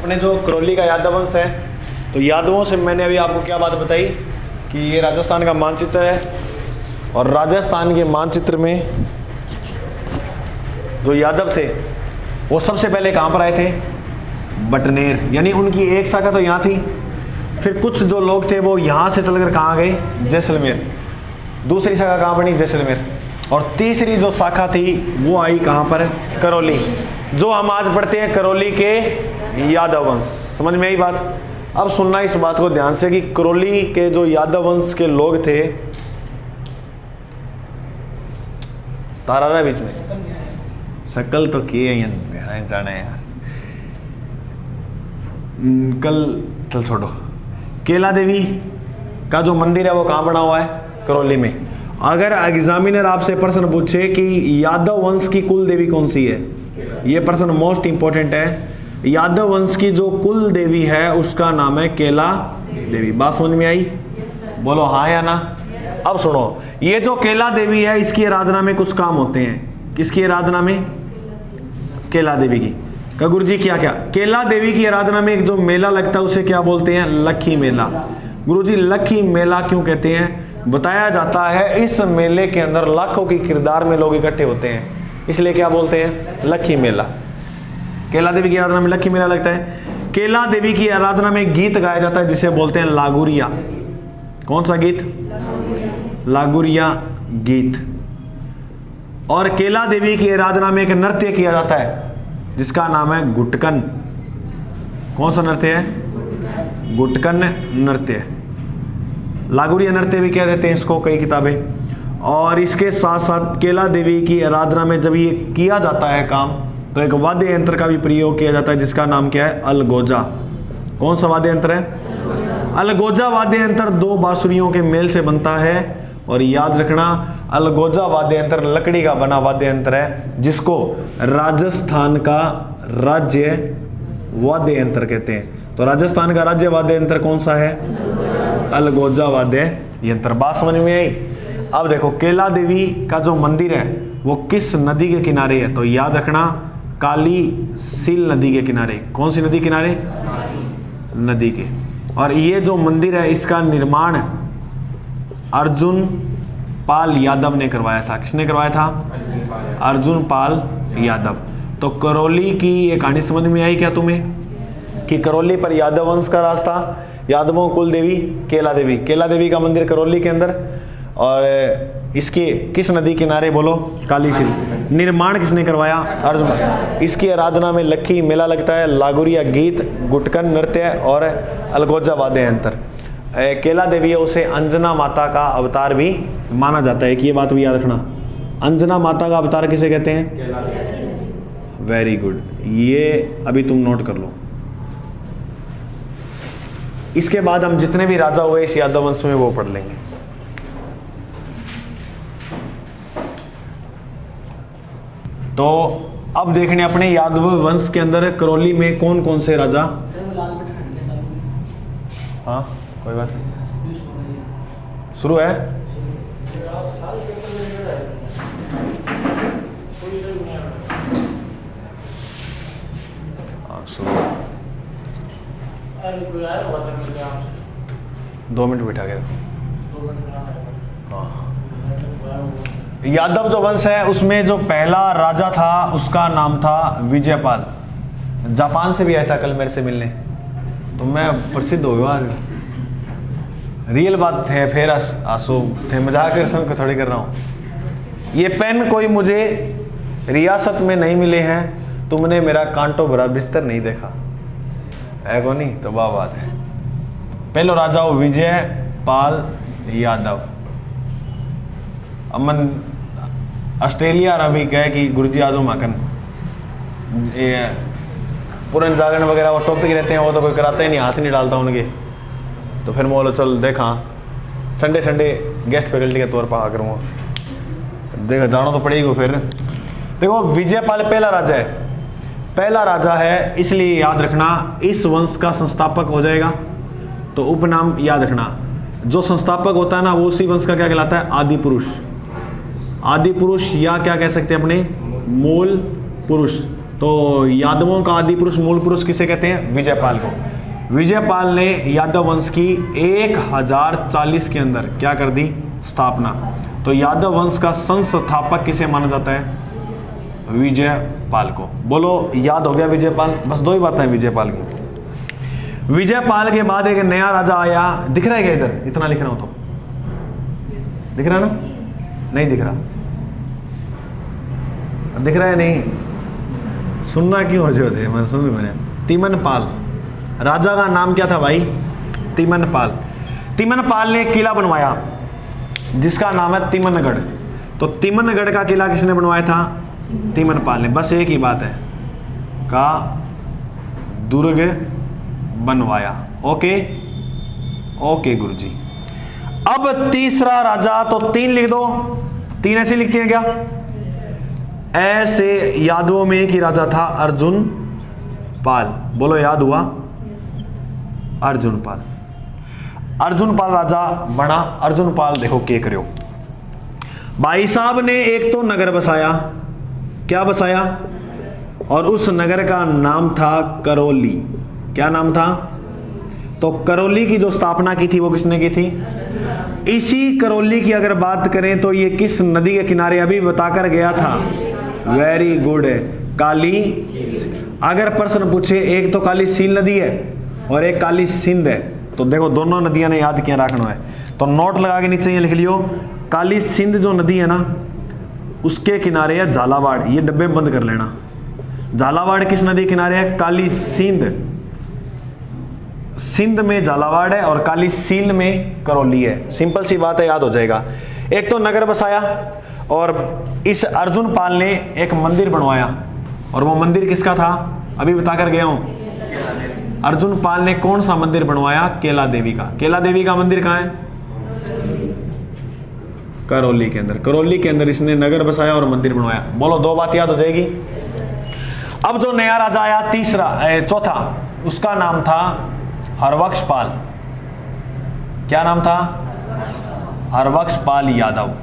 अपने जो करौली का यादव वंश है, तो यादवों से मैंने अभी आपको क्या बात बताई कि ये राजस्थान का मानचित्र है, और राजस्थान के मानचित्र में जो यादव थे वो सबसे पहले कहाँ पर आए थे? बटनेर, यानी उनकी एक शाखा तो यहाँ थी, फिर कुछ जो लोग थे वो यहाँ से चलकर कहाँ गए? जैसलमेर। दूसरी शाखा कहाँ बनी? जैसलमेर। और तीसरी जो शाखा थी वो आई कहाँ पर? करौली। जो हम आज पढ़ते हैं करौली के यादव वंश। समझ में आई बात? अब सुनना इस बात को ध्यान से कि करौली के जो यादव वंश के लोग थे, तारा रहा बीच में, शकल तो किए जाने यार, कल चल छोड़ो। केला देवी का जो मंदिर है वो कहाँ बना हुआ है? करौली में। अगर एग्जामिनर आपसे प्रश्न पूछे कि यादव वंश की कुल देवी कौन सी है, ये प्रश्न मोस्ट इंपॉर्टेंट है। यादव वंश की जो कुल देवी है उसका नाम है केला देवी। बात समझ में आई? बोलो हाँ या ना। अब सुनो, ये जो केला देवी है इसकी आराधना में कुछ काम होते हैं। किसकी आराधना में? केला देवी की। का गुरु जी क्या क्या? केला देवी की आराधना में एक जो मेला लगता है उसे क्या बोलते हैं? लक्खी मेला। गुरु जी लक्खी मेला क्यों कहते हैं? बताया जाता है इस मेले के अंदर लाखों की किरदार में लोग इकट्ठे होते हैं, इसलिए क्या बोलते हैं? लक्खी मेला। केला देवी की आराधना में लक्खी मेला लगता है। केला देवी की आराधना में गीत गाया जाता है जिसे बोलते हैं लागुरिया। कौन सा गीत? लागुरिया गीत। और केला देवी की आराधना में एक नृत्य किया जाता है जिसका नाम है गुटकन। कौन सा नृत्य है? गुटकन नृत्य। लागुरिया नृत्य भी कह देते हैं इसको कई किताबें। और इसके साथ साथ केला देवी की आराधना में जब ये किया जाता है काम, तो एक वाद्य यंत्र का भी प्रयोग किया जाता है जिसका नाम क्या है? अलगोजा। कौन सा वाद्य यंत्र है? अलगोजा वाद्य यंत्र दो बांसुरियों के मेल से बनता है। और याद रखना, अलगोजा वाद्य यंत्र लकड़ी का बना वाद्य यंत्र है जिसको राजस्थान का राज्य वाद्य यंत्र कहते हैं। तो राजस्थान का राज्य वाद्य यंत्र कौन सा है? अलगोजा वाद्य यंत्र। बात समझ में आई? अब देखो केला देवी का जो मंदिर है वो किस नदी के किनारे है? तो याद रखना, काली सील नदी के किनारे। कौन सी नदी किनारे? नदी के। और ये जो मंदिर है इसका निर्माण अर्जुन पाल यादव ने करवाया था। किसने करवाया था? अर्जुन पाल यादव। तो करौली की ये कहानी समझ में आई क्या तुम्हें कि करौली पर यादव वंश का राज था? यादवों कुल देवी केला देवी। केला देवी का मंदिर करौली के अंदर, और इसके किस नदी किनारे? बोलो काली सील। निर्माण किसने करवाया? अर्जुन। इसकी आराधना में लक्खी मेला लगता है, लागुरिया गीत, गुटकन नृत्य और अलगोजा वाद्य यंत्र। केला देवी है उसे अंजना माता का अवतार भी माना जाता है। कि ये बात भी याद रखना, अंजना माता का अवतार किसे कहते हैं? वेरी गुड, ये अभी तुम नोट कर लो। इसके बाद हम जितने भी राजा हुए इस यादव वंश में वो पढ़ लेंगे। तो अब देखने अपने यादव वंश के अंदर करौली में कौन कौन से राजा। हाँ कोई बात नहीं, शुरू है। हाँ शुरू। 2 मिनट बिठा के रखो। हाँ, यादव जो वंश है उसमें जो पहला राजा था उसका नाम था विजयपाल। जापान से भी आया था कल मेरे से मिलने, तो मैं प्रसिद्ध हो गया। रियल बात है, फिर आंसू थे, मजाक कर संग थोड़ी कर रहा हूँ। ये पेन कोई मुझे रियासत में नहीं मिले हैं, तुमने मेरा कांटो भरा बिस्तर नहीं देखा है को नहीं, तो वाह बात है। पहलो राजा हो विजय पाल यादव। अमन ऑस्ट्रेलिया रवि कहे कि गुरुजी आजो माकन, ये पुरन जागरण वगैरह वो टॉपिक रहते हैं, वो तो कोई कराता ही नहीं, हाथ नहीं डालता उनके। तो फिर बोलो चल देखा संडे संडे गेस्ट फैकल्टी के तौर पर आ करूँगा, देखा जाना तो पड़ेगा। फिर देखो विजयपाल पहला राजा है, पहला राजा है, इसलिए याद रखना इस वंश का संस्थापक हो जाएगा। तो उपनाम याद रखना, जो संस्थापक होता है ना वो उसी वंश का क्या कहलाता है? आदि पुरुष। आदि पुरुष या क्या कह सकते हैं अपने? मूल पुरुष। तो यादवों का आदि पुरुष मूल पुरुष किसे कहते हैं? विजयपाल को। विजयपाल ने यादव वंश की 1040 के अंदर क्या कर दी? स्थापना। तो यादव वंश का संस्थापक किसे माना जाता है? विजयपाल को। बोलो, याद हो गया विजयपाल? बस दो ही बातें हैं विजयपाल की। विजयपाल के बाद एक नया राजा आया। दिख रहा है क्या इधर? इतना लिख रहा हूं तो दिख रहा है ना? नहीं दिख रहा? दिख रहा है नहीं? सुनना क्यों हो जो थे? मैं सुन मैंने। तिमनपाल राजा का नाम क्या था भाई? तिमनपाल। तिमनपाल ने एक किला बनवाया जिसका नाम है तिमनगढ़। तो तिमनगढ़ का किला किसने बनवाया था? तिमनपाल ने। बस एक ही बात है, का दुर्ग बनवाया। ओके ओके गुरुजी। अब तीसरा राजा, तो 3 लिख दो। 3 ऐसे लिखते हैं क्या? ऐसे यादवों में एक ही राजा था, अर्जुन पाल। बोलो, याद हुआ? अर्जुन पाल। अर्जुन पाल राजा बना। अर्जुन पाल देखो क्या करो भाई साहब ने, एक तो नगर बसाया। क्या बसाया? और उस नगर का नाम था करौली। क्या नाम था? तो करौली की जो स्थापना की थी वो किसने की थी? इसी करौली की अगर बात करें तो ये किस नदी के किनारे अभी बताकर गया था? वेरी गुड है, काली। अगर प्रश्न पूछे, एक तो काली सील नदी है और एक काली सिंध है, तो देखो दोनों नदियां ने याद किया रखना है। तो नोट लगा के नीचे ये लिख लियो, काली सिंध जो नदी है ना, उसके किनारे है झालावाड़। ये डब्बे में बंद कर लेना। झालावाड़ किस नदी किनारे है? काली सिंध। सिंध में झालावाड़ है और काली सील में करौली है। सिंपल सी बात है, याद हो जाएगा। एक तो नगर बसाया और इस अर्जुन पाल ने एक मंदिर बनवाया। और वो मंदिर किसका था? अभी बताकर गया हूं। अर्जुन पाल ने कौन सा मंदिर बनवाया? केला देवी का। केला देवी का मंदिर कहां है? करौली के अंदर। करौली के अंदर इसने नगर बसाया और मंदिर बनवाया। बोलो, 2 बात याद हो जाएगी। अब जो नया राजा आया चौथा, उसका नाम था हरवक्शपाल। क्या नाम था? हरवक्शपाल यादव।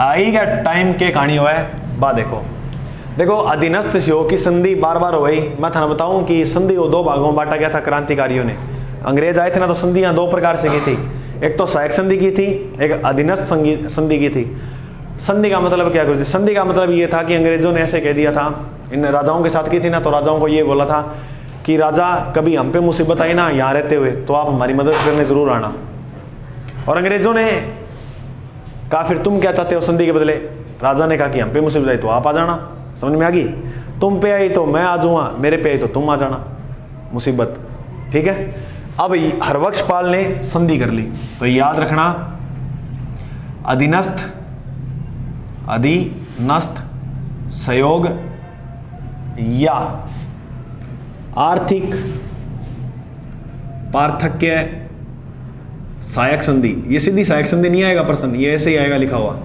आई का टाइम के कहानी हुआ है बा। देखो अधीनस्थ योग की संधि बार बार हो गई। मैं थाना बताऊं कि संधि को 2 भागों में बांटा गया था क्रांतिकारियों ने। अंग्रेज आए थे ना, तो संधियां 2 प्रकार से की थी। एक तो सहायक संधि की थी, एक अधीनस्थ संधि की थी। संधि का मतलब क्या करती? संधि का मतलब ये था कि अंग्रेजों ने ऐसे कह दिया था, इन राजाओं के साथ की थी ना, तो राजाओं को ये बोला था कि राजा कभी हम पे मुसीबत आई ना यहाँ रहते हुए, तो आप हमारी मदद करने जरूर आना। और अंग्रेजों ने कहा फिर तुम क्या चाहते हो संधि के बदले? राजा ने कहा कि हम पे मुसीबत आई तो आप आ जाना। समझ में आ गई? तुम पे आई तो मैं आ जाऊंगा, मेरे पे आई तो तुम आ जाना। मुसीबत, ठीक है। अब हरवक्शपाल ने संधि कर ली, तो याद रखना, अधीनस्थ सहयोग या आर्थिक पार्थक्य सहायक संधि। ये सीधी सहायक संधि नहीं आएगा प्रश्न, ये ऐसे ही आएगा लिखा हुआ।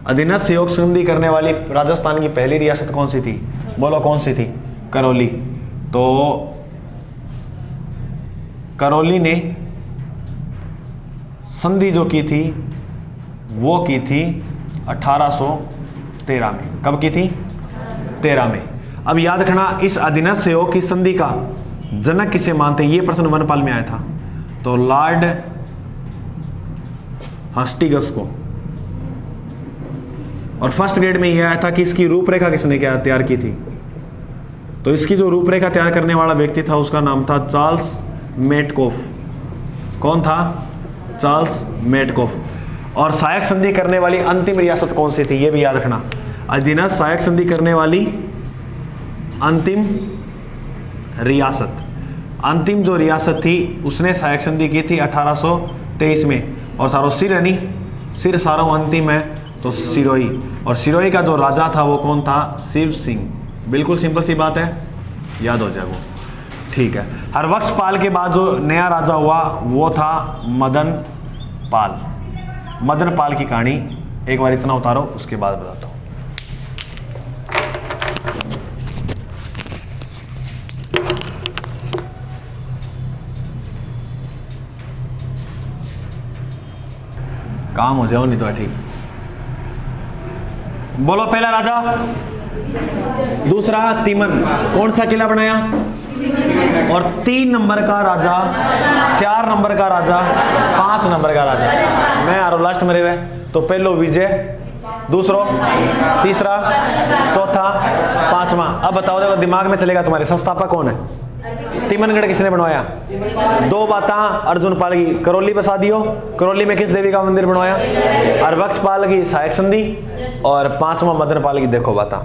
अधीनस्थ सहयोग संधि करने वाली राजस्थान की पहली रियासत कौन सी थी? बोलो कौन सी थी? करौली। तो करौली ने संधि जो की थी वो की थी 1813 में। कब की थी? 13 में। अब याद रखना, इस अधीनस्थ सहयोग की संधि का जनक किसे मानते? ये प्रश्न वनपाल में आया था, तो लॉर्ड हस्टिंग्स को। और फर्स्ट ग्रेड में यह आया था कि इसकी रूपरेखा किसने क्या तैयार की थी? तो इसकी जो रूपरेखा तैयार करने वाला व्यक्ति था उसका नाम था चार्ल्स मेटकॉफ। कौन था? Charles Metcalfe. और सहायक संधि करने वाली अंतिम रियासत कौन सी थी? ये भी याद रखना, अधीनस्थ सहायक संधि करने वाली अंतिम रियासत, अंतिम जो रियासत थी उसने सहायक संधि की थी 1823 में। और सारो सिर है नहीं, सिर सारो अंतिम है तो सिरोही। और सिरोही का जो राजा था वो कौन था? शिव सिंह। बिल्कुल सिंपल सी बात है, याद हो जाए वो, ठीक है। हरवक्शपाल के बाद जो नया राजा हुआ वो था मदन पाल। मदन पाल की कहानी एक बार इतना उतारो, उसके बाद बताता हूं। काम हो जाओ नहीं तो ठीक। बोलो पहला राजा दूसरा तिमन, कौन सा किला बनाया? और 3 नंबर का राजा, 4 नंबर का राजा, 5 नंबर का राजा। मैं आ रहा हूं लास्ट में रहे, तो पहलो विजय, दूसरो, तीसरा, चौथा, पांचवा। अब बताओ, देखो दिमाग में चलेगा तुम्हारे, संस्थापक कौन है? तिमनगढ़ किसने बनवाया? 2 बाता अर्जुन पाल की, करौली बसा दियो। करौली में किस देवी का मंदिर बनवाया? अरबक्स पाल की सहायक संधि, और 5वां मदन पाल की। देखो बाता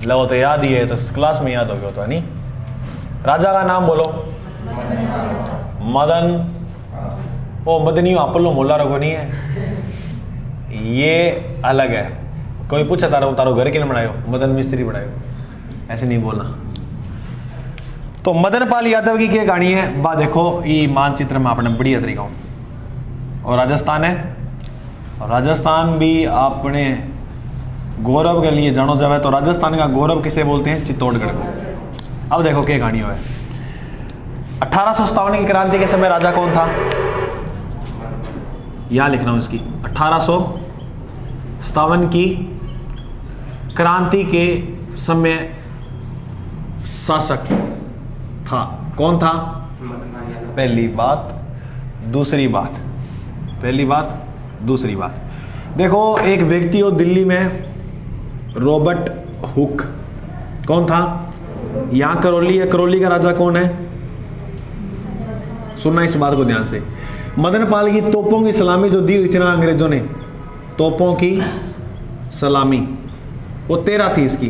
लो, तो याद ही है, तो क्लास में याद हो गया तो नहीं। राजा का नाम बोलो। मदन, ओ मदनी आपलो मोला रखो नहीं है, ये अलग है। कोई पूछा तारो घर किने बनायो? मदन मिस्त्री बनायो, ऐसे नहीं बोलना। तो मदन पाल यादव की क्या कहानी है बा, देखो ये मानचित्र में आपने बढ़िया तरीका हूं। और राजस्थान है, और राजस्थान भी आपने गौरव के लिए जानो जावे, तो राजस्थान का गौरव किसे बोलते हैं? चित्तौड़गढ़ को। अब देखो क्या कहानी है। 1857 की क्रांति के समय राजा कौन था? यहां लिख रहा हूं इसकी। 1857 की क्रांति के समय शासक था, कौन था? पहली बात। दूसरी बात, पहली बात, दूसरी बात, देखो एक व्यक्ति हो दिल्ली में, रॉबर्ट हुक, कौन था? यहां करौली है, करौली का राजा कौन है? सुनना इस बात को ध्यान से। मदन पाल की तोपों की सलामी जो दी हुई थी ना अंग्रेजों ने, तोपों की सलामी, वो 13 थी इसकी,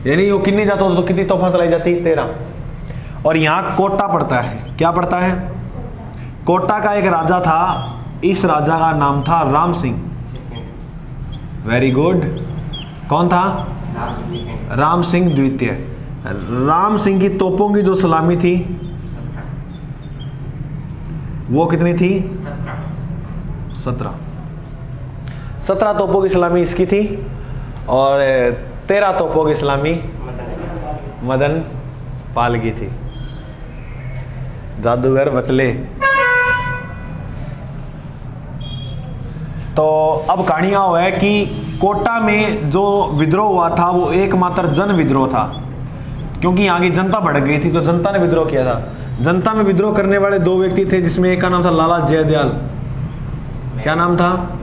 यानी वो कितनी जाता तो कितनी तोफा चलाई जाती? 13। और यहां कोटा पड़ता है, क्या पड़ता है? कोटा का एक राजा था, इस राजा का नाम था राम सिंह। वेरी गुड, कौन था? राम सिंह द्वितीय। राम सिंह की तोपों की जो सलामी थी वो कितनी थी? 17 तोपों की सलामी इसकी थी, और 13 तोपों की सलामी मदन पाल की थी। जादूगर बचले। तो अब कहानियां हुआ है कि कोटा में जो विद्रोह हुआ था वो एकमात्र जन विद्रोह था, क्योंकि यहाँ की जनता भड़क गई थी, तो जनता ने विद्रोह किया था। जनता में विद्रोह करने वाले 2 व्यक्ति थे, जिसमें एक का नाम था लाला जयदयाल। क्या नाम था?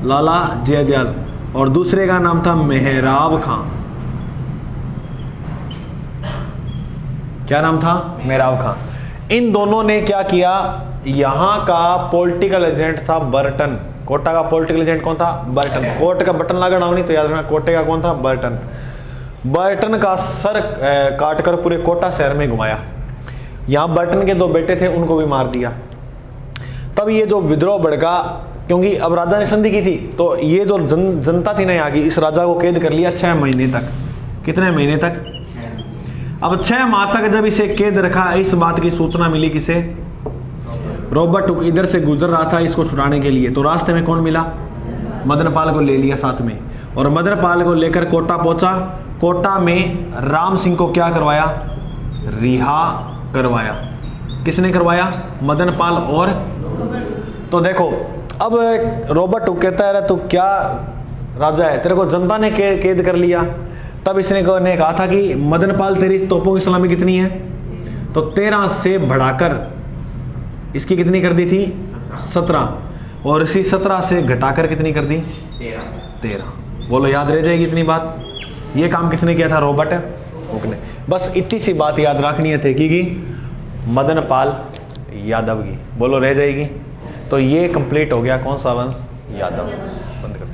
लाला जयदयाल। और दूसरे का नाम था मेहराब खां। क्या नाम था? मेहराब खां। इन दोनों ने क्या किया? यहाँ का पॉलिटिकल एजेंट था बर्टन। कोटा का पॉलिटिकल एजेंट कौन था? बर्टन। कोर्ट का बटन लगा ना, नहीं तो याद रखना, कोटे का कौन था? बर्टन। बर्टन का सर काटकर पूरे कोटा शहर में घुमाया। यहाँ बर्टन के 2 बेटे थे, उनको भी मार दिया। तब ये जो विद्रोह भड़का, क्योंकि अब राजा ने संधि की थी, तो ये जो जनता थी ना यहाँ की, इस राजा को कैद कर लिया 6 महीने तक। कितने महीने तक? अब 6 माह तक जब इसे कैद रखा, इस बात की सूचना मिली किसे? रॉबर्ट हुक इधर से गुजर रहा था इसको छुड़ाने के लिए, तो रास्ते में कौन मिला? मदन पाल को ले लिया साथ में, और मदन पाल को लेकर कोटा पहुंचा। कोटा में राम सिंह को क्या करवाया? रिहा करवाया। किसने करवाया? मदन पाल। और तो देखो, अब रॉबर्ट हुक कहता है तू क्या राजा है, तेरे को जनता ने कैद कर लिया। तब इसने कहा था कि मदन पाल तेरी तोपों की सलामी कितनी है? तो 13 से बढ़ाकर इसकी कितनी कर दी थी? 17। और इसी 17 से घटाकर कितनी कर दी? 13। बोलो, याद रह जाएगी इतनी बात। ये काम किसने किया था? रॉबर्ट हुक ने। बस इतनी सी बात याद रखनी है थे कि मदन पाल यादव की। बोलो, रह जाएगी। तो ये कंप्लीट हो गया। कौन सा वंश? यादव। बंद कर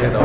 दो।